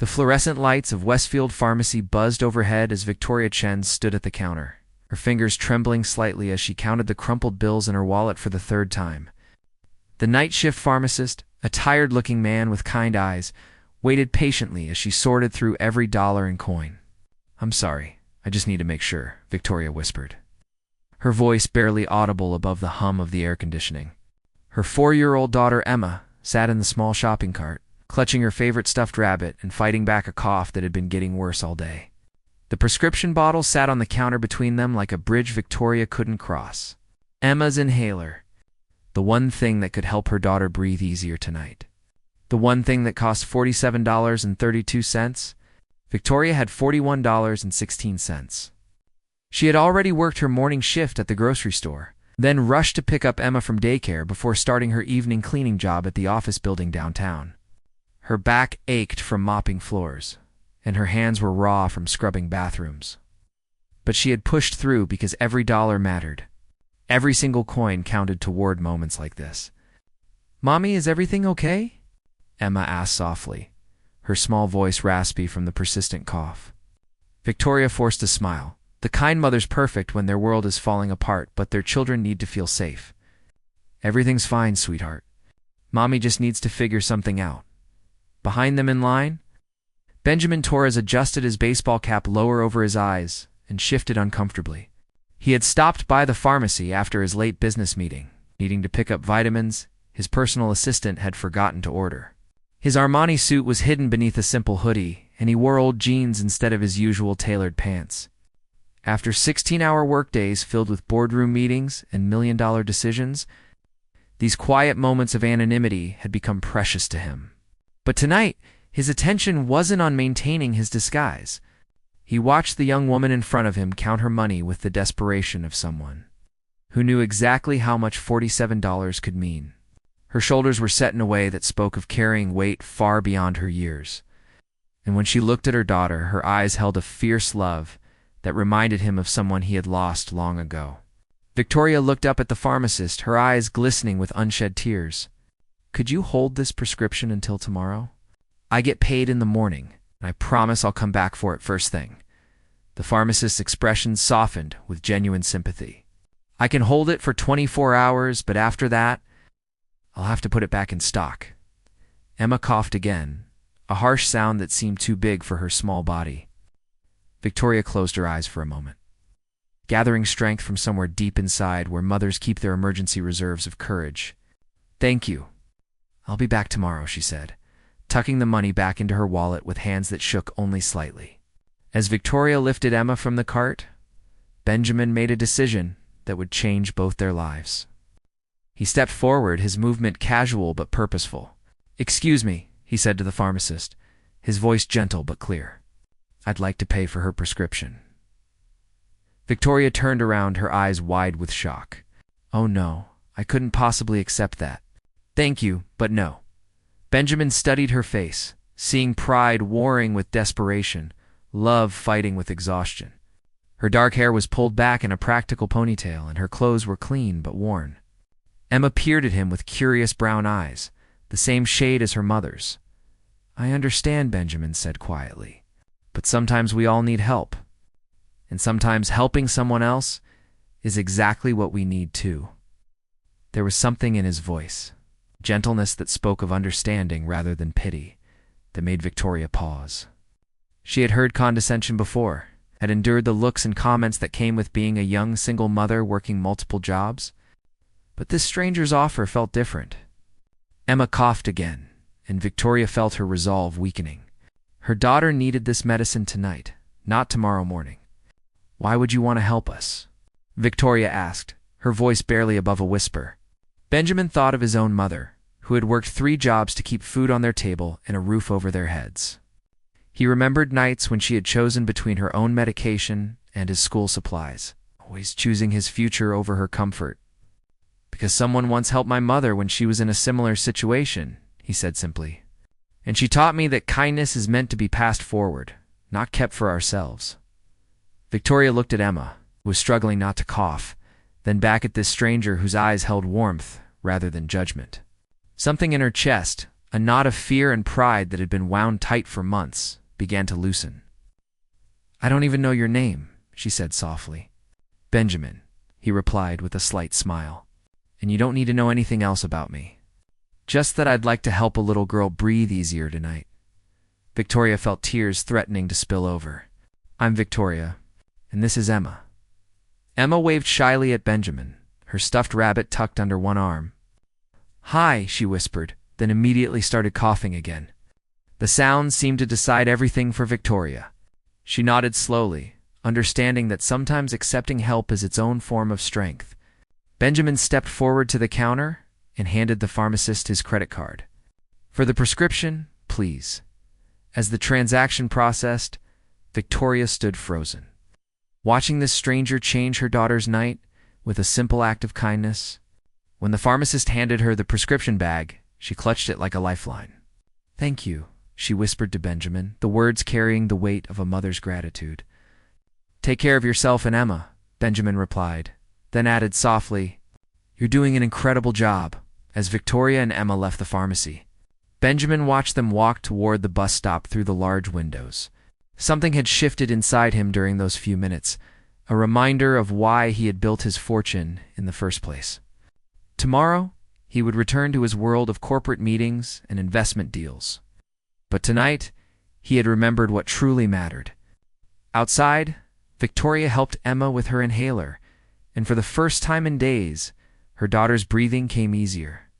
The fluorescent lights of Westfield Pharmacy buzzed overhead as Victoria Chen stood at the counter, her fingers trembling slightly as she counted the crumpled bills in her wallet for the third time. The night shift pharmacist, a tired-looking man with kind eyes, waited patiently as she sorted through every dollar and coin. "I'm sorry, I just need to make sure," Victoria whispered, her voice barely audible above the hum of the air conditioning. Her 4-year-old daughter Emma sat in the small shopping cart, clutching her favorite stuffed rabbit and fighting back a cough that had been getting worse all day. The prescription bottle sat on the counter between them like a bridge Victoria couldn't cross. Emma's inhaler, the one thing that could help her daughter breathe easier tonight. The one thing that cost $47.32, Victoria had $41.16. She had already worked her morning shift at the grocery store, then rushed to pick up Emma from daycare before starting her evening cleaning job at the office building downtown. Her back ached from mopping floors, and her hands were raw from scrubbing bathrooms. But she had pushed through because every dollar mattered. Every single coin counted toward moments like this. "Mommy, is everything okay?" Emma asked softly, her small voice raspy from the persistent cough. Victoria forced a smile. The kind mother's perfect when their world is falling apart, but their children need to feel safe. "Everything's fine, sweetheart. Mommy just needs to figure something out." Behind them in line, Benjamin Torres adjusted his baseball cap lower over his eyes and shifted uncomfortably. He had stopped by the pharmacy after his late business meeting, needing to pick up vitamins his personal assistant had forgotten to order. His Armani suit was hidden beneath a simple hoodie, and he wore old jeans instead of his usual tailored pants. After 16-hour workdays filled with boardroom meetings and million-dollar decisions, these quiet moments of anonymity had become precious to him. But tonight, his attention wasn't on maintaining his disguise. He watched the young woman in front of him count her money with the desperation of someone who knew exactly how much $47 could mean. Her shoulders were set in a way that spoke of carrying weight far beyond her years. And when she looked at her daughter, her eyes held a fierce love that reminded him of someone he had lost long ago. Victoria looked up at the pharmacist, her eyes glistening with unshed tears. "Could you hold this prescription until tomorrow? I get paid in the morning, and I promise I'll come back for it first thing." The pharmacist's expression softened with genuine sympathy. "I can hold it for 24 hours, but after that, I'll have to put it back in stock." Emma coughed again, a harsh sound that seemed too big for her small body. Victoria closed her eyes for a moment, gathering strength from somewhere deep inside where mothers keep their emergency reserves of courage. "Thank you. I'll be back tomorrow," she said, tucking the money back into her wallet with hands that shook only slightly. As Victoria lifted Emma from the cart, Benjamin made a decision that would change both their lives. He stepped forward, his movement casual but purposeful. "Excuse me," he said to the pharmacist, his voice gentle but clear. "I'd like to pay for her prescription." Victoria turned around, her eyes wide with shock. "Oh no, I couldn't possibly accept that. Thank you, but no." Benjamin studied her face, seeing pride warring with desperation, love fighting with exhaustion. Her dark hair was pulled back in a practical ponytail, and her clothes were clean but worn. Emma peered at him with curious brown eyes, the same shade as her mother's. "I understand," Benjamin said quietly, "but sometimes we all need help. And sometimes helping someone else is exactly what we need too." There was something in his voice, gentleness that spoke of understanding rather than pity, that made Victoria pause. She had heard condescension before, had endured the looks and comments that came with being a young single mother working multiple jobs. But this stranger's offer felt different. Emma coughed again, and Victoria felt her resolve weakening. Her daughter needed this medicine tonight, not tomorrow morning. "Why would you want to help us?" Victoria asked, her voice barely above a whisper. Benjamin thought of his own mother, who had worked 3 jobs to keep food on their table and a roof over their heads. He remembered nights when she had chosen between her own medication and his school supplies, always choosing his future over her comfort. "Because someone once helped my mother when she was in a similar situation," he said simply. "And she taught me that kindness is meant to be passed forward, not kept for ourselves." Victoria looked at Emma, who was struggling not to cough, then back at this stranger whose eyes held warmth rather than judgment. Something in her chest, A knot of fear and pride that had been wound tight for months began to loosen. "I don't even know your name," she said softly. "Benjamin," he replied with a slight smile. "And you don't need to know anything else about me. Just that I'd like to help a little girl breathe easier tonight." Victoria felt tears threatening to spill over. "I'm Victoria, and this is Emma." Emma waved shyly at Benjamin, her stuffed rabbit tucked under one arm. "Hi," she whispered, then immediately started coughing again. The sound seemed to decide everything for Victoria. She nodded slowly, understanding that sometimes accepting help is its own form of strength. Benjamin stepped forward to the counter and handed the pharmacist his credit card. "For the prescription, please." As the transaction processed, Victoria stood frozen. Watching this stranger change her daughter's night with a simple act of kindness. When the pharmacist handed her the prescription bag, she clutched it like a lifeline. "Thank you," she whispered to Benjamin, the words carrying the weight of a mother's gratitude. "Take care of yourself and Emma," Benjamin replied, then added softly, "You're doing an incredible job," as Victoria and Emma left the pharmacy. Benjamin watched them walk toward the bus stop through the large windows. Something had shifted inside him during those few minutes, a reminder of why he had built his fortune in the first place. Tomorrow, he would return to his world of corporate meetings and investment deals. But tonight, he had remembered what truly mattered. Outside, Victoria helped Emma with her inhaler, and for the first time in days, her daughter's breathing came easier.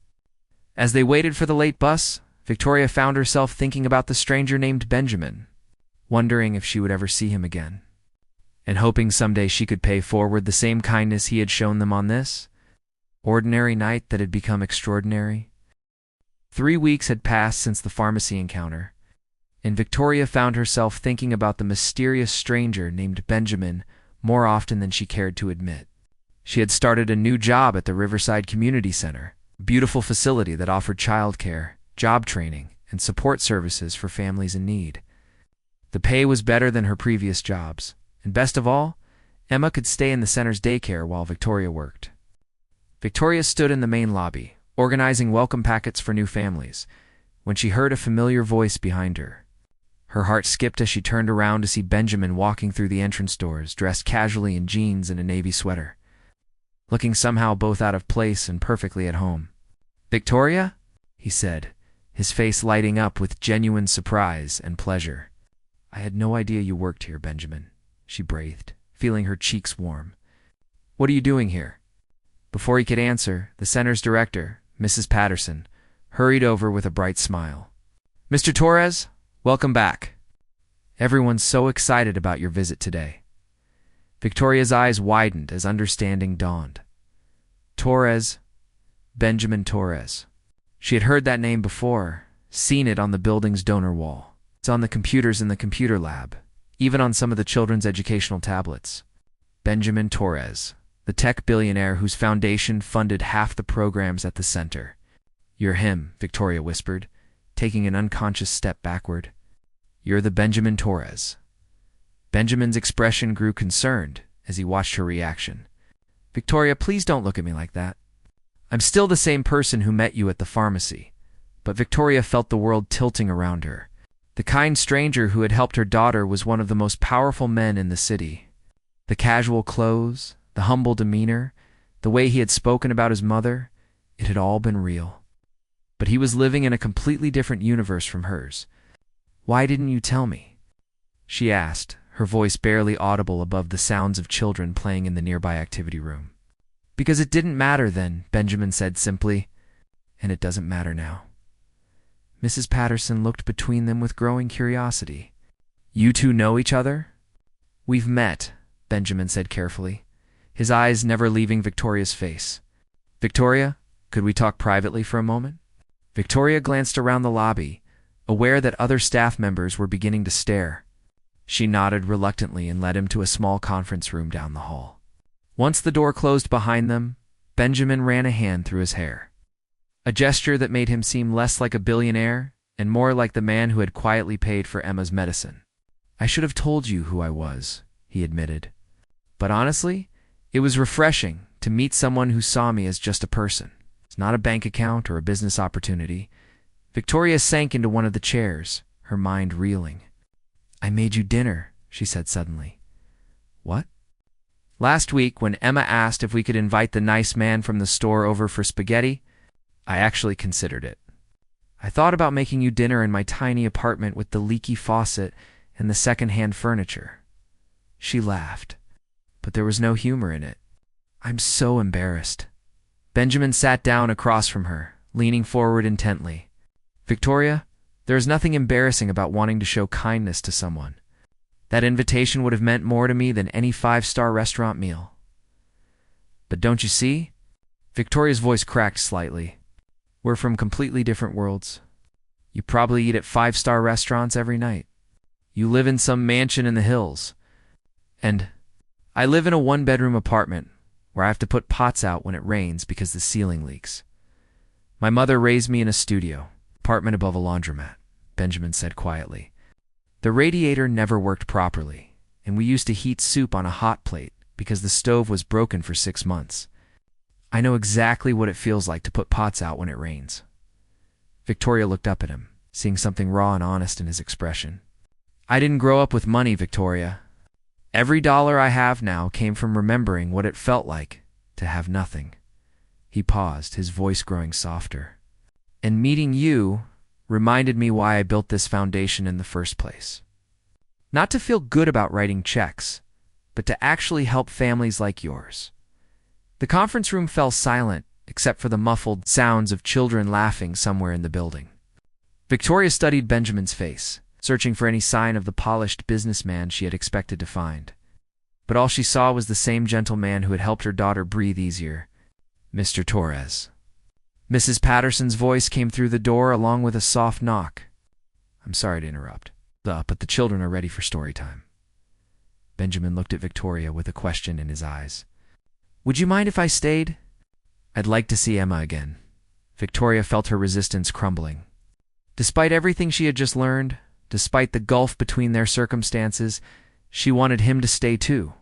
As they waited for the late bus, Victoria found herself thinking about the stranger named Benjamin, wondering if she would ever see him again, and hoping someday she could pay forward the same kindness he had shown them on this ordinary night that had become extraordinary. 3 weeks had passed since the pharmacy encounter, and Victoria found herself thinking about the mysterious stranger named Benjamin more often than she cared to admit. She had started a new job at the Riverside Community Center, a beautiful facility that offered childcare, job training, and support services for families in need. The pay was better than her previous jobs, and best of all, Emma could stay in the center's daycare while Victoria worked. Victoria stood in the main lobby, organizing welcome packets for new families, when she heard a familiar voice behind her. Her heart skipped as she turned around to see Benjamin walking through the entrance doors, dressed casually in jeans and a navy sweater, looking somehow both out of place and perfectly at home. "Victoria?" he said, his face lighting up with genuine surprise and pleasure. "I had no idea you worked here, Benjamin," she breathed, feeling her cheeks warm. "What are you doing here?" Before he could answer, the center's director, Mrs. Patterson, hurried over with a bright smile. "Mr. Torres, welcome back. Everyone's so excited about your visit today." Victoria's eyes widened as understanding dawned. Torres, Benjamin Torres. She had heard that name before, seen it on the building's donor wall. It's on the computers in the computer lab, even on some of the children's educational tablets. Benjamin Torres, the tech billionaire whose foundation funded half the programs at the center. "You're him," Victoria whispered, taking an unconscious step backward. "You're the Benjamin Torres." Benjamin's expression grew concerned as he watched her reaction. "Victoria, please don't look at me like that. I'm still the same person who met you at the pharmacy." But Victoria felt the world tilting around her. The kind stranger who had helped her daughter was one of the most powerful men in the city. The casual clothes, the humble demeanor, the way he had spoken about his mother, it had all been real. But he was living in a completely different universe from hers. "Why didn't you tell me?" she asked, her voice barely audible above the sounds of children playing in the nearby activity room. "Because it didn't matter then," Benjamin said simply, "and it doesn't matter now." Mrs. Patterson looked between them with growing curiosity. "You two know each other?" "We've met," Benjamin said carefully, his eyes never leaving Victoria's face. "Victoria, could we talk privately for a moment?" Victoria glanced around the lobby, aware that other staff members were beginning to stare. She nodded reluctantly and led him to a small conference room down the hall. Once the door closed behind them, Benjamin ran a hand through his hair. A gesture that made him seem less like a billionaire and more like the man who had quietly paid for Emma's medicine. "I should have told you who I was," he admitted. "But honestly, it was refreshing to meet someone who saw me as just a person. It's not a bank account or a business opportunity. Victoria sank into one of the chairs, her mind reeling. "I made you dinner," she said suddenly. "What?" "Last week, when Emma asked if we could invite the nice man from the store over for spaghetti, I actually considered it. I thought about making you dinner in my tiny apartment with the leaky faucet and the second-hand furniture." She laughed, but there was no humor in it. "I'm so embarrassed." Benjamin sat down across from her, leaning forward intently. "Victoria, there is nothing embarrassing about wanting to show kindness to someone. That invitation would have meant more to me than any five-star restaurant meal." "But don't you see?" Victoria's voice cracked slightly. "We're from completely different worlds. You probably eat at five-star restaurants every night. You live in some mansion in the hills. And I live in a one-bedroom apartment where I have to put pots out when it rains because the ceiling leaks. My mother raised me in a studio, apartment above a laundromat," Benjamin said quietly. "The radiator never worked properly, and we used to heat soup on a hot plate because the stove was broken for 6 months. I know exactly what it feels like to put pots out when it rains." Victoria looked up at him, seeing something raw and honest in his expression. "I didn't grow up with money, Victoria. Every dollar I have now came from remembering what it felt like to have nothing." He paused, his voice growing softer. "And meeting you reminded me why I built this foundation in the first place. Not to feel good about writing checks, but to actually help families like yours." The conference room fell silent, except for the muffled sounds of children laughing somewhere in the building. Victoria studied Benjamin's face, searching for any sign of the polished businessman she had expected to find. But all she saw was the same gentle man who had helped her daughter breathe easier, Mr. Torres. Mrs. Patterson's voice came through the door along with a soft knock. "I'm sorry to interrupt, but the children are ready for story time." Benjamin looked at Victoria with a question in his eyes. "Would you mind if I stayed?" "I'd like to see Emma again." Victoria felt her resistance crumbling. Despite everything she had just learned, despite the gulf between their circumstances, she wanted him to stay too.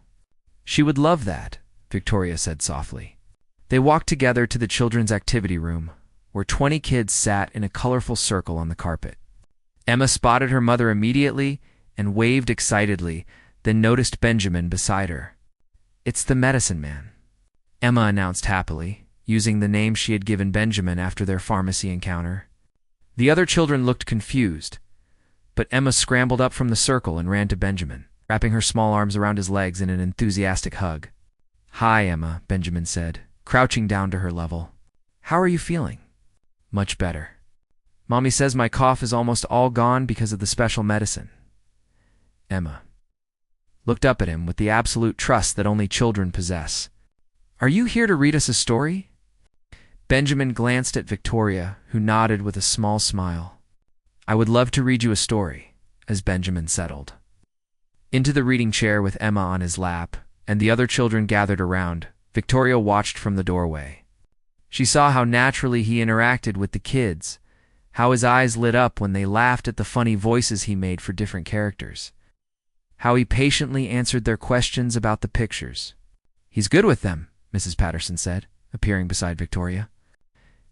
"She would love that," Victoria said softly. They walked together to the children's activity room, where 20 kids sat in a colorful circle on the carpet. Emma spotted her mother immediately and waved excitedly, then noticed Benjamin beside her. "It's the medicine man," Emma announced happily, using the name she had given Benjamin after their pharmacy encounter. The other children looked confused, but Emma scrambled up from the circle and ran to Benjamin, wrapping her small arms around his legs in an enthusiastic hug. "Hi, Emma," Benjamin said, crouching down to her level. "How are you feeling?" "Much better. Mommy says my cough is almost all gone because of the special medicine." Emma looked up at him with the absolute trust that only children possess. "Are you here to read us a story?" Benjamin glanced at Victoria, who nodded with a small smile. "I would love to read you a story," as Benjamin settled into the reading chair with Emma on his lap, and the other children gathered around. Victoria watched from the doorway. She saw how naturally he interacted with the kids, how his eyes lit up when they laughed at the funny voices he made for different characters, how he patiently answered their questions about the pictures. "He's good with them," Mrs. Patterson said, appearing beside Victoria.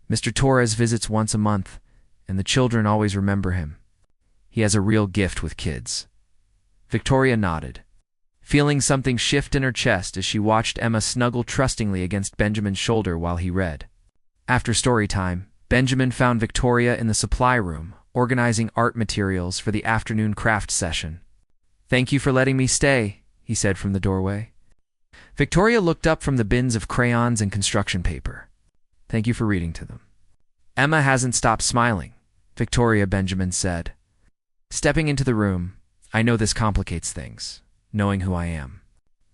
"Mr. Torres visits once a month, and the children always remember him. He has a real gift with kids." Victoria nodded, feeling something shift in her chest as she watched Emma snuggle trustingly against Benjamin's shoulder while he read. After story time, Benjamin found Victoria in the supply room, organizing art materials for the afternoon craft session. "Thank you for letting me stay," he said from the doorway. Victoria looked up from the bins of crayons and construction paper. "Thank you for reading to them." "Emma hasn't stopped smiling," Victoria, Benjamin said. Stepping into the room, "I know this complicates things, knowing who I am,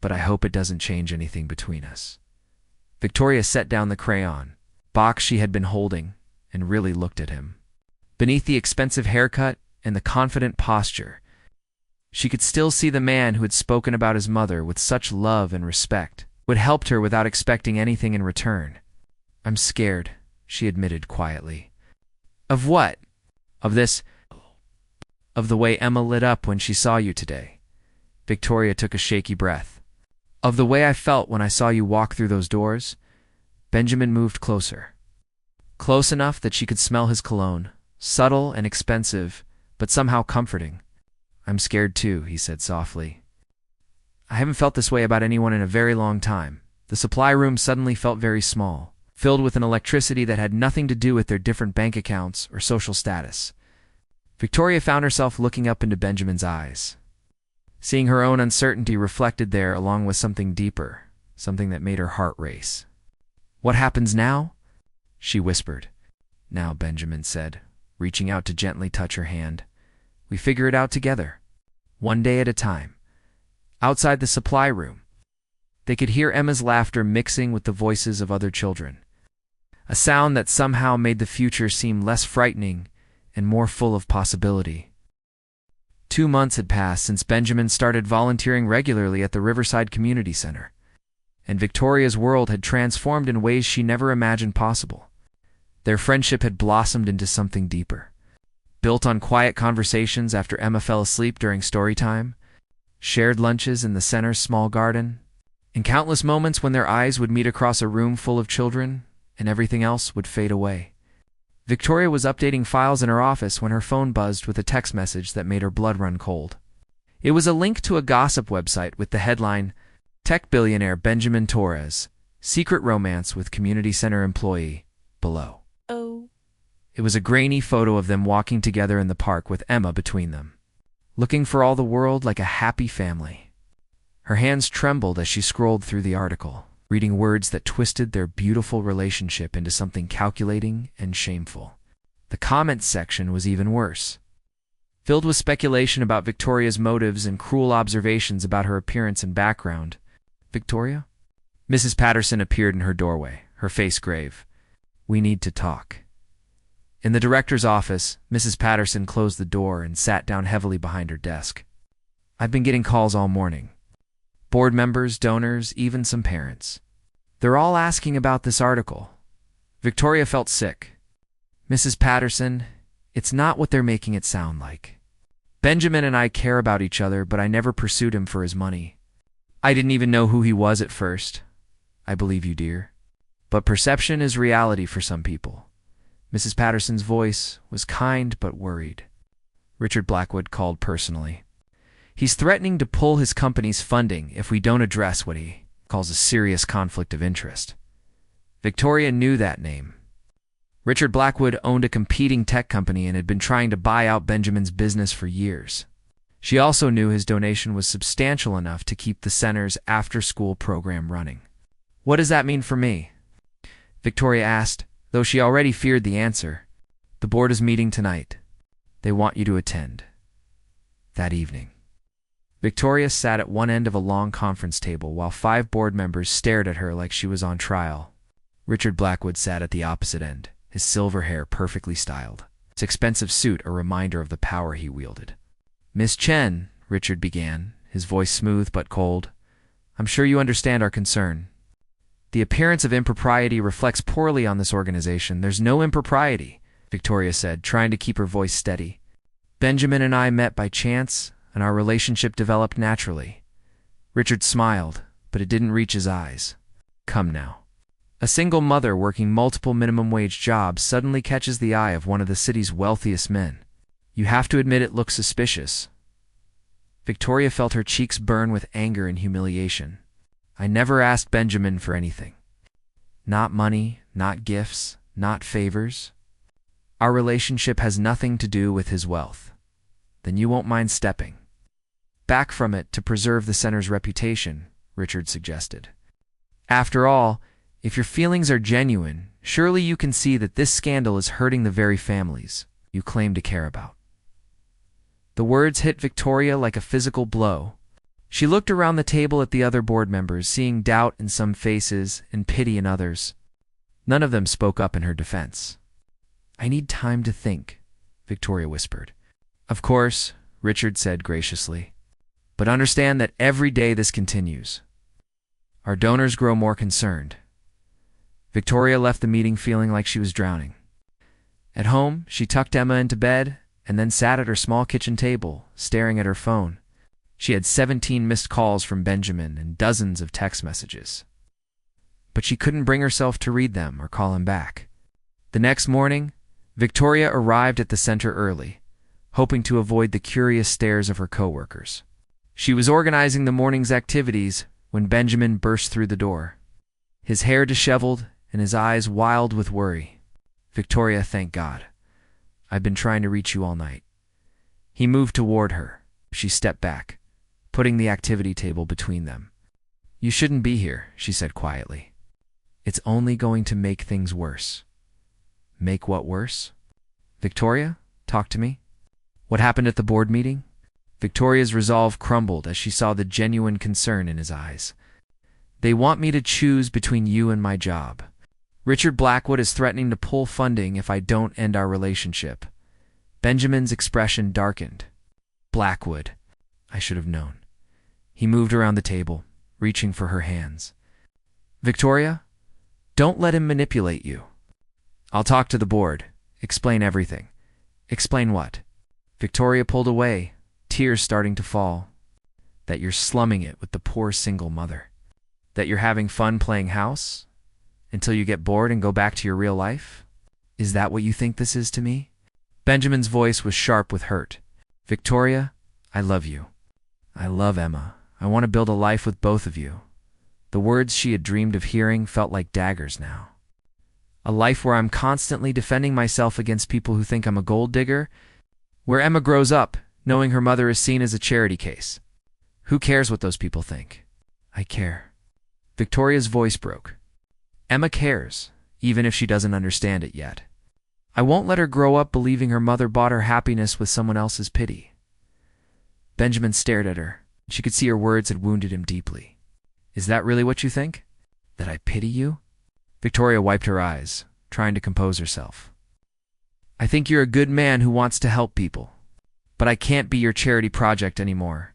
but I hope it doesn't change anything between us." Victoria set down the crayon box she had been holding and really looked at him. Beneath the expensive haircut and the confident posture, she could still see the man who had spoken about his mother with such love and respect, who had helped her without expecting anything in return. "I'm scared," she admitted quietly. "Of what?" "Of this. Of the way Emma lit up when she saw you today." Victoria took a shaky breath. "Of the way I felt when I saw you walk through those doors." Benjamin moved closer. Close enough that she could smell his cologne, subtle and expensive, but somehow comforting. "I'm scared too," he said softly. "I haven't felt this way about anyone in a very long time." The supply room suddenly felt very small, filled with an electricity that had nothing to do with their different bank accounts or social status. Victoria found herself looking up into Benjamin's eyes, seeing her own uncertainty reflected there along with something deeper, something that made her heart race. "What happens now?" she whispered. "Now," Benjamin said, reaching out to gently touch her hand, "we figure it out together, one day at a time." Outside the supply room, they could hear Emma's laughter mixing with the voices of other children, a sound that somehow made the future seem less frightening and more full of possibility. 2 months had passed since Benjamin started volunteering regularly at the Riverside Community Center, and Victoria's world had transformed in ways she never imagined possible. Their friendship had blossomed into something deeper, built on quiet conversations after Emma fell asleep during story time, shared lunches in the center's small garden, and countless moments when their eyes would meet across a room full of children and everything else would fade away. Victoria was updating files in her office when her phone buzzed with a text message that made her blood run cold. It was a link to a gossip website with the headline, "Tech Billionaire Benjamin Torres, Secret Romance with Community Center Employee," below. Oh. It was a grainy photo of them walking together in the park with Emma between them, looking for all the world like a happy family. Her hands trembled as she scrolled through the article, reading words that twisted their beautiful relationship into something calculating and shameful. The comments section was even worse, filled with speculation about Victoria's motives and cruel observations about her appearance and background. "Victoria?" Mrs. Patterson appeared in her doorway, her face grave. "We need to talk." In the director's office, Mrs. Patterson closed the door and sat down heavily behind her desk. "I've been getting calls all morning. Board members, donors, even some parents. They're all asking about this article." Victoria felt sick. "Mrs. Patterson, it's not what they're making it sound like. Benjamin and I care about each other, but I never pursued him for his money. I didn't even know who he was at first. I believe you, dear. But perception is reality for some people." Mrs. Patterson's voice was kind but worried. Richard Blackwood called personally. "He's threatening to pull his company's funding if we don't address what he calls a serious conflict of interest." Victoria knew that name. Richard Blackwood owned a competing tech company and had been trying to buy out Benjamin's business for years. She also knew his donation was substantial enough to keep the center's after-school program running. "What does that mean for me?" Victoria asked, though she already feared the answer. "The board is meeting tonight. They want you to attend." That evening, Victoria sat at one end of a long conference table while 5 board members stared at her like she was on trial. Richard Blackwood sat at the opposite end, his silver hair perfectly styled, his expensive suit a reminder of the power he wielded. "Miss Chen," Richard began, his voice smooth but cold, "I'm sure you understand our concern. The appearance of impropriety reflects poorly on this organization." "There's no impropriety," Victoria said, trying to keep her voice steady. "Benjamin and I met by chance, and our relationship developed naturally." Richard smiled, but it didn't reach his eyes. "Come now. A single mother working multiple minimum wage jobs suddenly catches the eye of one of the city's wealthiest men. You have to admit it looks suspicious." Victoria felt her cheeks burn with anger and humiliation. "I never asked Benjamin for anything. Not money, not gifts, not favors. Our relationship has nothing to do with his wealth." "Then you won't mind stepping back from it to preserve the center's reputation," Richard suggested. "After all, if your feelings are genuine, surely you can see that this scandal is hurting the very families you claim to care about." The words hit Victoria like a physical blow. She looked around the table at the other board members, seeing doubt in some faces and pity in others. None of them spoke up in her defense. "I need time to think," Victoria whispered. "Of course," Richard said graciously. "But understand that every day this continues, our donors grow more concerned." Victoria left the meeting feeling like she was drowning. At home, she tucked Emma into bed and then sat at her small kitchen table, staring at her phone. She had 17 missed calls from Benjamin and dozens of text messages. But she couldn't bring herself to read them or call him back. The next morning, Victoria arrived at the center early, hoping to avoid the curious stares of her coworkers. She was organizing the morning's activities when Benjamin burst through the door, his hair disheveled and his eyes wild with worry. "Victoria, thank God. I've been trying to reach you all night." He moved toward her. She stepped back, putting the activity table between them. "You shouldn't be here," she said quietly. "It's only going to make things worse." "Make what worse?" "Victoria, talk to me. What happened at the board meeting?" Victoria's resolve crumbled as she saw the genuine concern in his eyes. "They want me to choose between you and my job. Richard Blackwood is threatening to pull funding if I don't end our relationship." Benjamin's expression darkened. "Blackwood. I should have known." He moved around the table, reaching for her hands. "Victoria, don't let him manipulate you." "I'll talk to the board. Explain everything." "Explain what?" Victoria pulled away, tears starting to fall. "That you're slumming it with the poor single mother. That you're having fun playing house until you get bored and go back to your real life? Is that what you think this is to me?" Benjamin's voice was sharp with hurt. "Victoria, I love you. I love Emma. I want to build a life with both of you." The words she had dreamed of hearing felt like daggers now. "A life where I'm constantly defending myself against people who think I'm a gold digger? Where Emma grows up, knowing her mother is seen as a charity case? Who cares what those people think?" "I care." Victoria's voice broke. "Emma cares, even if she doesn't understand it yet. I won't let her grow up believing her mother bought her happiness with someone else's pity." Benjamin stared at her. She could see her words had wounded him deeply. "Is that really what you think? That I pity you?" Victoria wiped her eyes, trying to compose herself. "I think you're a good man who wants to help people. But I can't be your charity project anymore.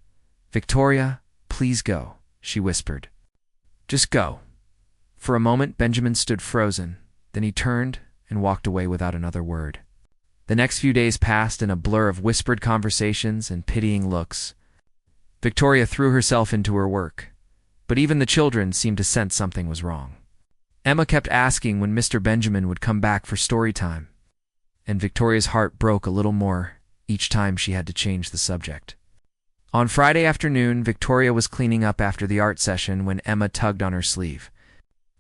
Victoria, please go," she whispered. "Just go." For a moment, Benjamin stood frozen. Then he turned and walked away without another word. The next few days passed in a blur of whispered conversations and pitying looks. Victoria threw herself into her work, but even the children seemed to sense something was wrong. Emma kept asking when Mr. Benjamin would come back for story time, and Victoria's heart broke a little more each time she had to change the subject. On Friday afternoon, Victoria was cleaning up after the art session when Emma tugged on her sleeve.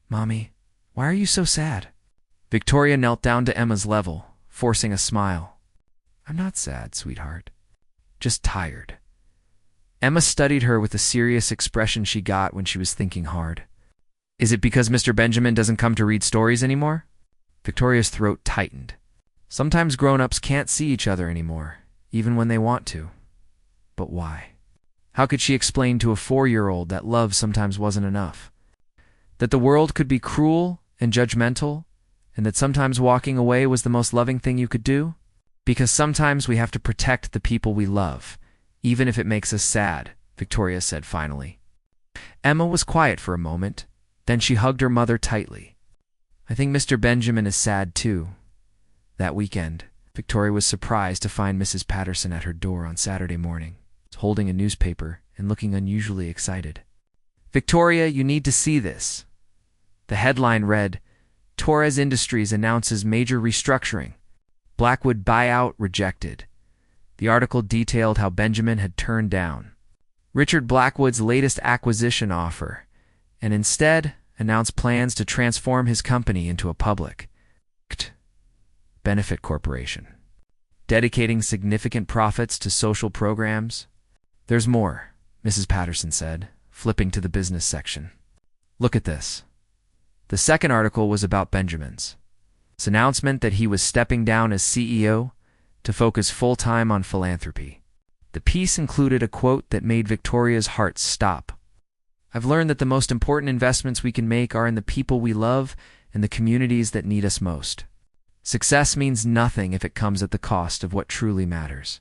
"Mommy, why are you so sad?" Victoria knelt down to Emma's level, forcing a smile. "I'm not sad, sweetheart. Just tired." Emma studied her with the serious expression she got when she was thinking hard. "Is it because Mr. Benjamin doesn't come to read stories anymore?" Victoria's throat tightened. Sometimes grown-ups can't see each other anymore, even when they want to. But why? How could she explain to a 4-year-old that love sometimes wasn't enough? That the world could be cruel and judgmental, and that sometimes walking away was the most loving thing you could do? Because sometimes we have to protect the people we love, even if it makes us sad, Victoria said finally. Emma was quiet for a moment, then she hugged her mother tightly. "I think Mr. Benjamin is sad too." That weekend, Victoria was surprised to find Mrs. Patterson at her door on Saturday morning, holding a newspaper and looking unusually excited. "Victoria, you need to see this." The headline read, "Torres Industries announces major restructuring. Blackwood buyout rejected." The article detailed how Benjamin had turned down Richard Blackwood's latest acquisition offer and instead announced plans to transform his company into a public benefit corporation, dedicating significant profits to social programs. "There's more," Mrs. Patterson said, flipping to the business section. "Look at this." The second article was about Benjamin's announcement that he was stepping down as CEO to focus full-time on philanthropy. The piece included a quote that made Victoria's heart stop. "I've learned that the most important investments we can make are in the people we love and the communities that need us most. Success means nothing if it comes at the cost of what truly matters."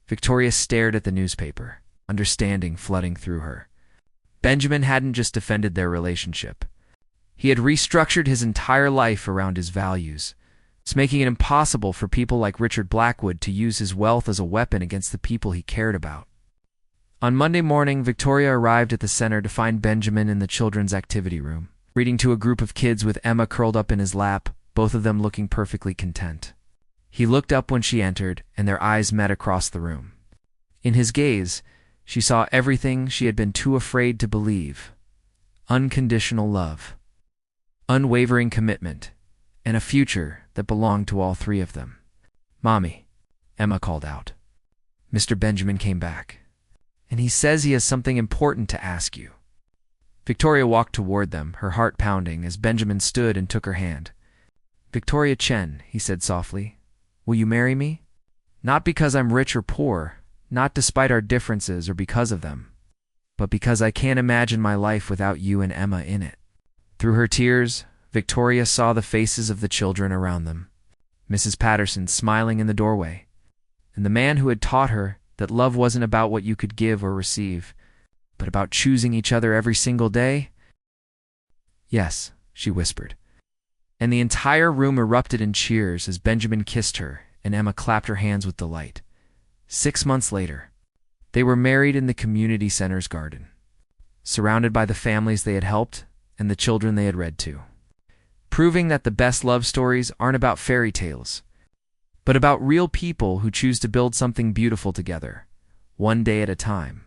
Victoria stared at the newspaper, understanding flooding through her. Benjamin hadn't just defended their relationship. He had restructured his entire life around his values. It's making it impossible for people like Richard Blackwood to use his wealth as a weapon against the people he cared about. On Monday morning, Victoria arrived at the center to find Benjamin in the children's activity room, reading to a group of kids with Emma curled up in his lap, both of them looking perfectly content. He looked up when she entered, and their eyes met across the room. In his gaze, she saw everything she had been too afraid to believe: unconditional love, unwavering commitment, and a future that belonged to all three of them. "Mommy," Emma called out. "Mr. Benjamin came back, and he says he has something important to ask you." Victoria walked toward them, her heart pounding, as Benjamin stood and took her hand. "Victoria Chen," he said softly, "will you marry me? Not because I'm rich or poor, not despite our differences or because of them, but because I can't imagine my life without you and Emma in it." Through her tears, Victoria saw the faces of the children around them, Mrs. Patterson smiling in the doorway, and the man who had taught her that love wasn't about what you could give or receive, but about choosing each other every single day. "Yes," she whispered, and the entire room erupted in cheers as Benjamin kissed her and Emma clapped her hands with delight. 6 months later, they were married in the community center's garden, surrounded by the families they had helped and the children they had read to, proving that the best love stories aren't about fairy tales, but about real people who choose to build something beautiful together, one day at a time.